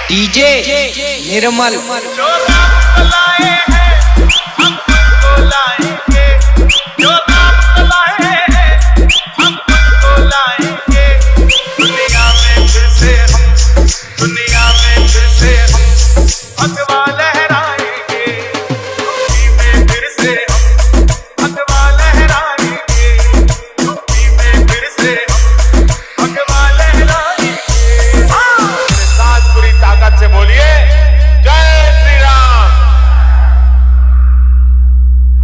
DJ निर्मल। जो नाम लाए हैं हम तुमको लाएंगे, जो नाम लाए हैं हम तुमको लाएंगे। दुनिया में फिर से हम, दुनिया में फिर से हम भगवा लहराएंगे। यूपी में फिर से हम भगवा लहराएंगे। यूपी में फिर से हम भगवा लहराएंगे। मेरे साथ पूरी ताकत से बोलिए जय श्री राम।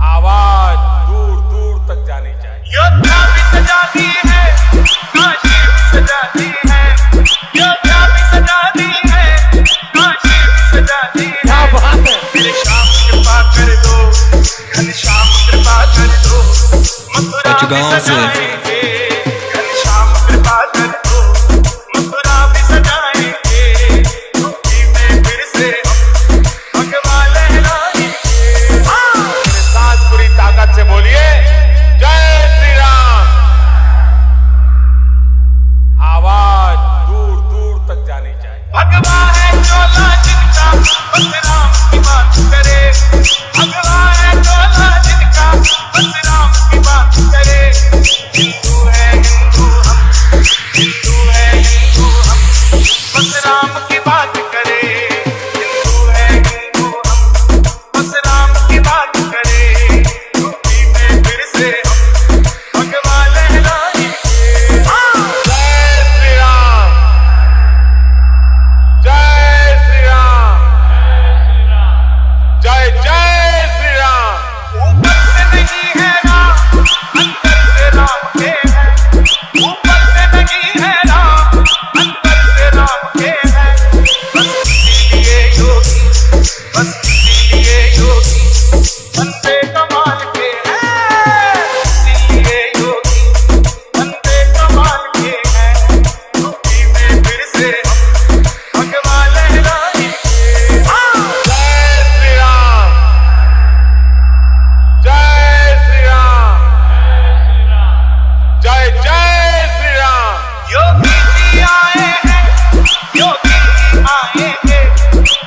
आवाज दूर दूर तक जानी चाहिए। योद्धा भी सजाती है, काशी भी सजाती है। योद्धा भी सजाती है, काशी भी सजाती है। क्या बात है। मेरे श्याम कृपा कर दो, घनश्याम कृपा कर दो। मथुरा भी सजाएंगे, घनश्याम कृपा कर दो। मथुरा भी सजाएंगे। यूपी में फिर से हम भगवा लहराएंगे। मेरे साथ पूरी ताकत से बोलिए जय श्री राम। आवाज दूर दूर तक जानी चाहिए। भगवा है चोला जिनका बस राम की बात करे। भगवा है चोला जिनका बस राम की बात करे। हिंदू है हिंदू हम, हिंदू है हिंदू हम, बस राम की बात करे। हिंदू है हिंदू हम, बस राम की बात करे। यूपी में फिर से हम भगवा लहराएंगे। जय श्री राम, जय श्री राम, जय जय श्री राम। ऊपर से नहीं है राम, अंदर से राम के हैं। ऊपर से नहीं है राम, अंदर से राम के हैं। बस इसीलिए योगी, बस इसीलिए योगी बंदे कमाल के हैं। इसीलिए योगी बंदे कमाल के हैं। यूपी में फिर से हम भगवा लहराएंगे। जय श्री राम, जय श्री राम, जय जय श्री राम। योगी जी आए हैं, योगी जी आएंगे।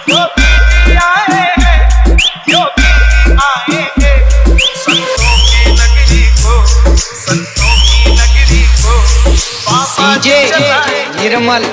योगी जी आए हैं, योगी जी आएंगे। संतों की नगरी को, संतों की नगरी को बाबा जी डीजे चलाएंगे। निर्मल।